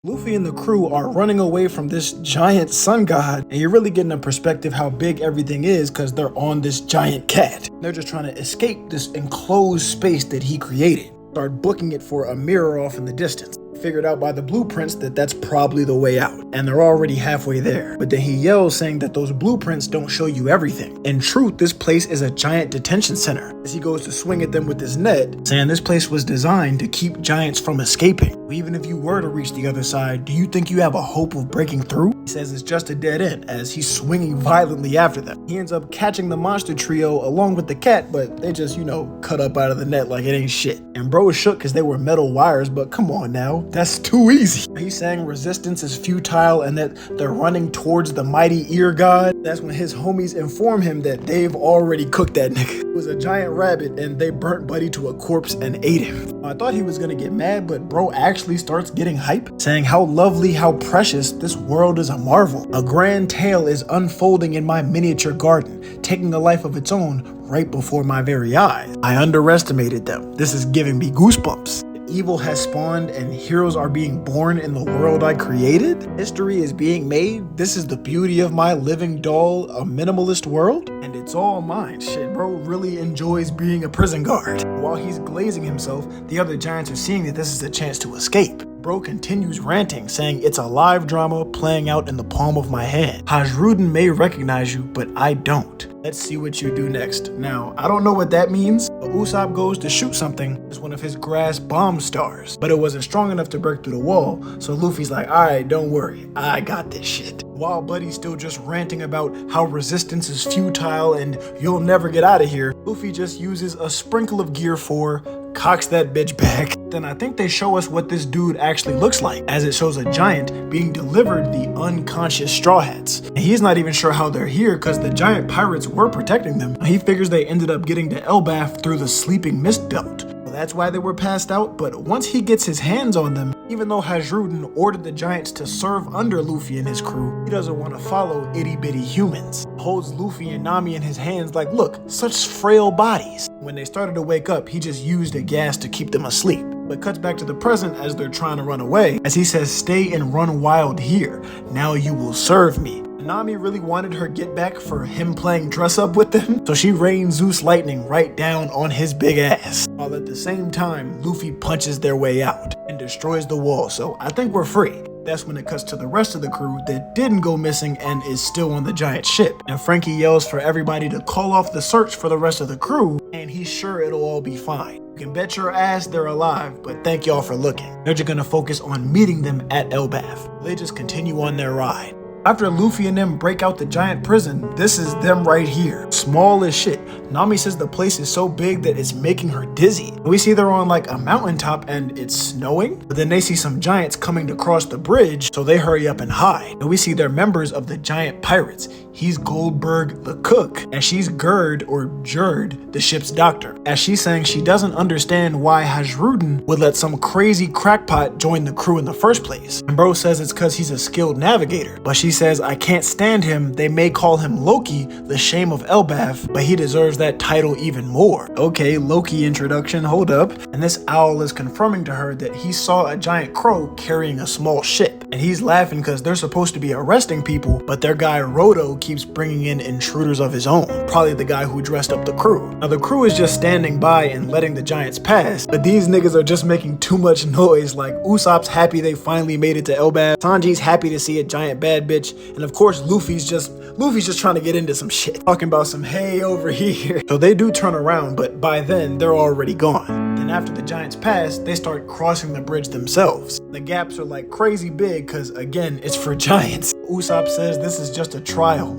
Luffy and the crew are running away from this giant sun god, and you're really getting a perspective how big everything is because they're on this giant cat. They're just trying to escape this enclosed space that he created. Start booking it for a mirror off in the distance. Figured out by the blueprints that that's probably the way out, and they're already halfway there. But then he yells saying that those blueprints don't show you everything. In truth, this place is a giant detention center. As he goes to swing at them with his net, saying this place was designed to keep giants from escaping. Even if you were to reach the other side, do you think you have a hope of breaking through? He says it's just a dead end as he's swinging violently after them. He ends up catching the monster trio along with the cat, but they just, cut up out of the net like it ain't shit. And bro is shook because they were metal wires, but come on now, that's too easy. He's saying resistance is futile and that they're running towards the mighty ear god. That's when his homies inform him that they've already cooked that nigga. It was a giant rabbit and they burnt Buddy to a corpse and ate him. I thought he was gonna get mad, but bro actually starts getting hype, saying how lovely, how precious, this world is a marvel. A grand tale is unfolding in my miniature garden, taking a life of its own right before my very eyes. I underestimated them. This is giving me goosebumps. Evil has spawned and heroes are being born in the world I created. History is being made. This is the beauty of my living doll, a minimalist world, and it's all mine. Shit, bro really enjoys being a prison guard. While he's glazing himself, the other giants are seeing that this is a chance to escape. Bro continues ranting, saying it's a live drama playing out in the palm of my hand. Hajrudin may recognize you, but I don't. Let's see what you do next. Now, I don't know what that means, but Usopp goes to shoot something. It's one of his grass bomb stars, but it wasn't strong enough to break through the wall, so Luffy's like, alright, don't worry, I got this shit. While Buddy's still just ranting about how resistance is futile and you'll never get out of here, Luffy just uses a sprinkle of Gear 4, cocks that bitch back. Then I think they show us what this dude actually looks like, as it shows a giant being delivered the unconscious Straw Hats. And he's not even sure how they're here because the giant pirates were protecting them. He figures they ended up getting to Elbaf through the sleeping mist belt. That's why they were passed out, but once he gets his hands on them, even though Hajrudin ordered the giants to serve under Luffy and his crew, he doesn't want to follow itty-bitty humans. Holds Luffy and Nami in his hands like, look, such frail bodies. When they started to wake up, he just used a gas to keep them asleep. But cuts back to the present as they're trying to run away, as he says, stay and run wild here. Now you will serve me. Nami really wanted her get back for him playing dress up with them, so she rained Zeus lightning right down on his big ass. While at the same time, Luffy punches their way out and destroys the wall, so I think we're free. That's when it cuts to the rest of the crew that didn't go missing and is still on the giant ship. And Frankie yells for everybody to call off the search for the rest of the crew, and he's sure it'll all be fine. You can bet your ass they're alive, but thank y'all for looking. They're just gonna focus on meeting them at Elbaf. They just continue on their ride. After Luffy and them break out the giant prison, this is them right here. Small as shit. Nami says the place is so big that it's making her dizzy. We see they're on like a mountaintop and it's snowing, but then they see some giants coming to cross the bridge, so they hurry up and hide. And we see they're members of the giant pirates. He's Goldberg the cook, and she's Gerd or Jerd, the ship's doctor. As she's saying she doesn't understand why Hajrudin would let some crazy crackpot join the crew in the first place. And bro says it's cause he's a skilled navigator, but she says I can't stand him. They may call him Loki, the shame of Elbaf, but he deserves that title even more. Okay, Loki introduction, hold up. And this owl is confirming to her that he saw a giant crow carrying a small ship. And he's laughing because they're supposed to be arresting people, but their guy Roto keeps bringing in intruders of his own. Probably the guy who dressed up the crew. Now the crew is just standing by and letting the giants pass, but these niggas are just making too much noise. Like Usopp's happy they finally made it to Elbaf. Sanji's happy to see a giant bad bitch. And of course, Luffy's just trying to get into some shit. Talking about some hey over here. So they do turn around, but by then they're already gone. Then after the giants pass, they start crossing the bridge themselves. The gaps are like crazy big because again, it's for giants. Usopp says this is just a trial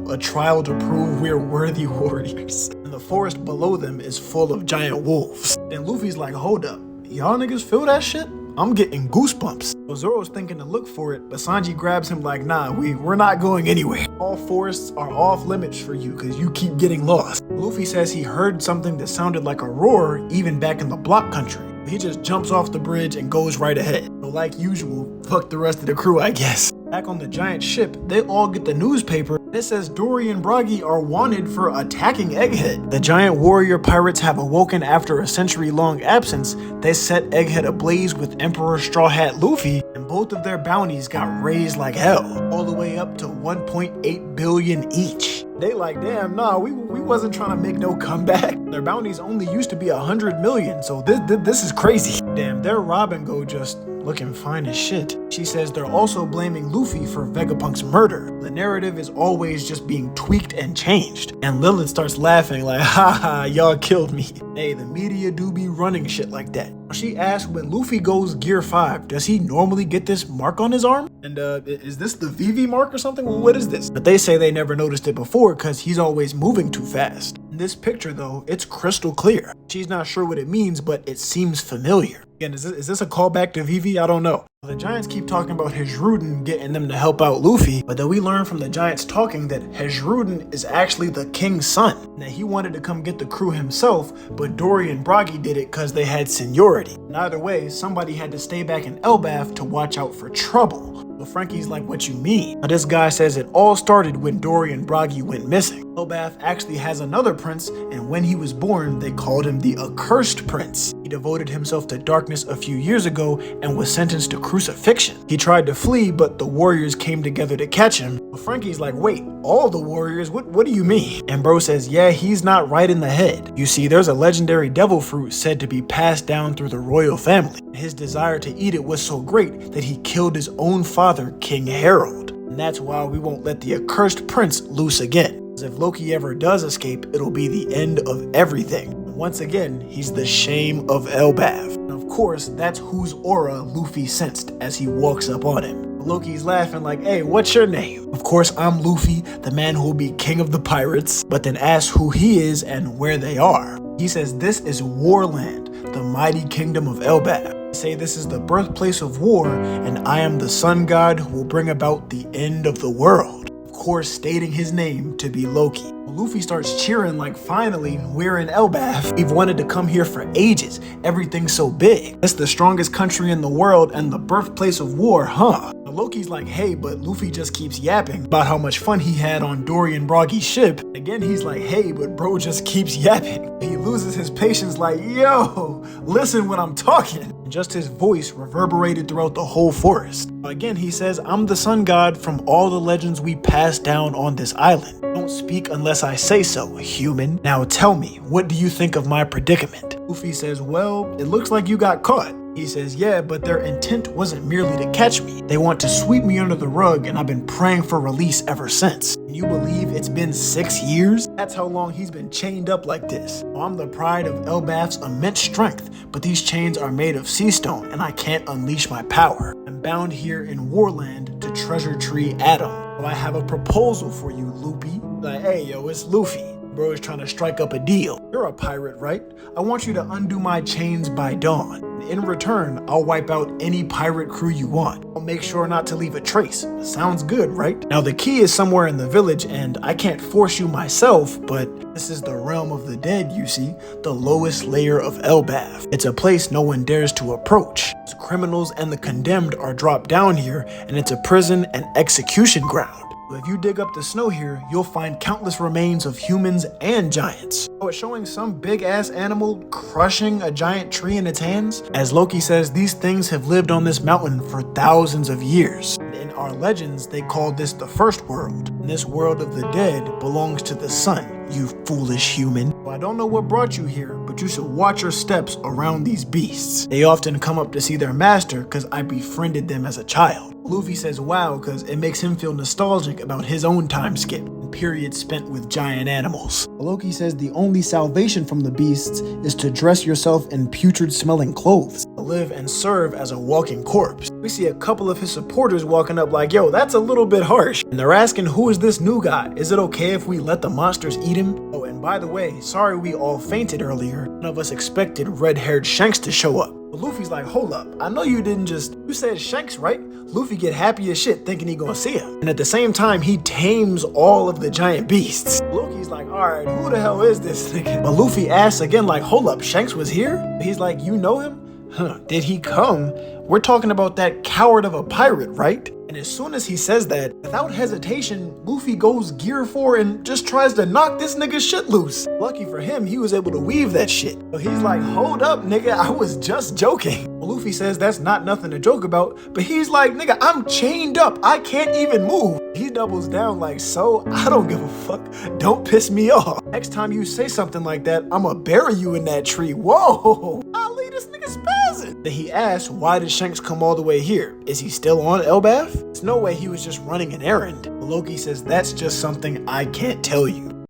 to prove we're worthy warriors. And the forest below them is full of giant wolves. Then Luffy's like, hold up, y'all niggas feel that shit? I'm getting goosebumps. So Zoro's thinking to look for it, but Sanji grabs him like, nah, we're not going anywhere. All forests are off limits for you because you keep getting lost. Luffy says he heard something that sounded like a roar even back in the block country. He just jumps off the bridge and goes right ahead. So like usual, fuck the rest of the crew, I guess. Back on the giant ship, they all get the newspaper. It says Dory and Bragi are wanted for attacking Egghead. The giant warrior pirates have awoken after a century-long absence. They set Egghead ablaze with Emperor Straw Hat Luffy, and both of their bounties got raised like hell, all the way up to 1.8 billion each. They like, damn, nah, we wasn't trying to make no comeback. Their bounties only used to be 100 million, so this is crazy. Damn, their Robin just looking fine as shit. She says they're also blaming Luffy for Vegapunk's murder. The narrative is always just being tweaked and changed. And Lilith starts laughing like, haha, y'all killed me. Hey, the media do be running shit like that. She asks, when Luffy goes Gear 5, does he normally get this mark on his arm? And is this the VV mark or something? Well, what is this? But they say they never noticed it before because he's always moving too fast. In this picture though, it's crystal clear. She's not sure what it means, but it seems familiar. Again, is this a callback to Vivi? I don't know. The Giants keep talking about Hejruden getting them to help out Luffy, but then we learn from the Giants talking that Hejruden is actually the king's son, and that he wanted to come get the crew himself, but Dory and Bragi did it because they had seniority. And either way, somebody had to stay back in Elbaf to watch out for trouble. But Frankie's like, what you mean? Now this guy says it all started when Dory and Bragi went missing. Elbaf actually has another prince, and when he was born, they called him the Accursed Prince. He devoted himself to darkness a few years ago and was sentenced to crucifixion. He tried to flee, but the warriors came together to catch him. But Frankie's like, wait, all the warriors? What do you mean? And bro says, yeah, he's not right in the head. You see, there's a legendary devil fruit said to be passed down through the royal family. His desire to eat it was so great that he killed his own father, King Harold. And that's why we won't let the Accursed Prince loose again. Because if Loki ever does escape, it'll be the end of everything. And once again, he's the shame of Elbaf. And of course, that's whose aura Luffy sensed as he walks up on him. Loki's laughing like, hey, what's your name? Of course, I'm Luffy, the man who will be king of the pirates, but then asks who he is and where they are. He says this is Warland, the mighty kingdom of Elbaf. They say this is the birthplace of war, and I am the sun god who will bring about the end of the world. Of course, stating his name to be Loki. Luffy starts cheering like, finally, we're in Elbaf. We've wanted to come here for ages. Everything's so big. It's the strongest country in the world and the birthplace of war, huh? Loki's like, hey, but Luffy just keeps yapping about how much fun he had on Dory and Bragi's ship. Again, he's like, hey, but bro just keeps yapping. He loses his patience like, yo, listen when I'm talking. And just his voice reverberated throughout the whole forest. Again, he says, I'm the sun god from all the legends we passed down on this island. Don't speak unless I say so, human. Now tell me, what do you think of my predicament? Luffy says, well, it looks like you got caught. He says, yeah, but their intent wasn't merely to catch me. They want to sweep me under the rug, and I've been praying for release ever since. Can you believe it's been 6 years? That's how long he's been chained up like this. I'm the pride of Elbaf's immense strength, but these chains are made of sea stone, and I can't unleash my power. I'm bound here in Warland to Treasure Tree Adam. So I have a proposal for you, Luffy. Like, hey, yo, it's Luffy. Bro is trying to strike up a deal. You're a pirate, right? I want you to undo my chains by dawn. In return, I'll wipe out any pirate crew you want. I'll make sure not to leave a trace. Sounds good, right? Now the key is somewhere in the village, and I can't force you myself, but this is the realm of the dead, you see, the lowest layer of Elbaf. It's a place no one dares to approach. Criminals and the condemned are dropped down here, and it's a prison and execution ground. If you dig up the snow here, you'll find countless remains of humans and giants. So it's showing some big ass animal crushing a giant tree in its hands. As Loki says, these things have lived on this mountain for thousands of years. In our legends, they called this the first world. And this world of the dead belongs to the sun, you foolish human. Well, I don't know what brought you here, but you should watch your steps around these beasts. They often come up to see their master because I befriended them as a child. Luffy says wow because it makes him feel nostalgic about his own time skip and periods spent with giant animals. Loki says the only salvation from the beasts is to dress yourself in putrid smelling clothes, to live and serve as a walking corpse. We see a couple of his supporters walking up like, yo, that's a little bit harsh. And they're asking, who is this new guy? Is it okay if we let the monsters eat him? Oh, and by the way, sorry we all fainted earlier. None of us expected red-haired Shanks to show up. But Luffy's like, hold up, I know you didn't just, you said Shanks, right? Luffy get happy as shit thinking he gonna see him. And at the same time, he tames all of the giant beasts. Loki's like, alright, who the hell is this nigga? But Luffy asks again like, hold up, Shanks was here? He's like, you know him? Huh, did he come? We're talking about that coward of a pirate, right? And as soon as he says that, without hesitation, Luffy goes gear 4 and just tries to knock this nigga's shit loose. Lucky for him, he was able to weave that shit. So he's like, hold up, nigga, I was just joking. Well, Luffy says that's not nothing to joke about, but he's like, nigga, I'm chained up, I can't even move. He doubles down like, so, I don't give a fuck, don't piss me off. Next time you say something like that, I'ma bury you in that tree. Whoa, I'll leave this nigga spazzing. Then he asks, why did Shanks come all the way here? Is he still on Elbaf? There's no way he was just running an errand. Loki says that's just something I can't tell you.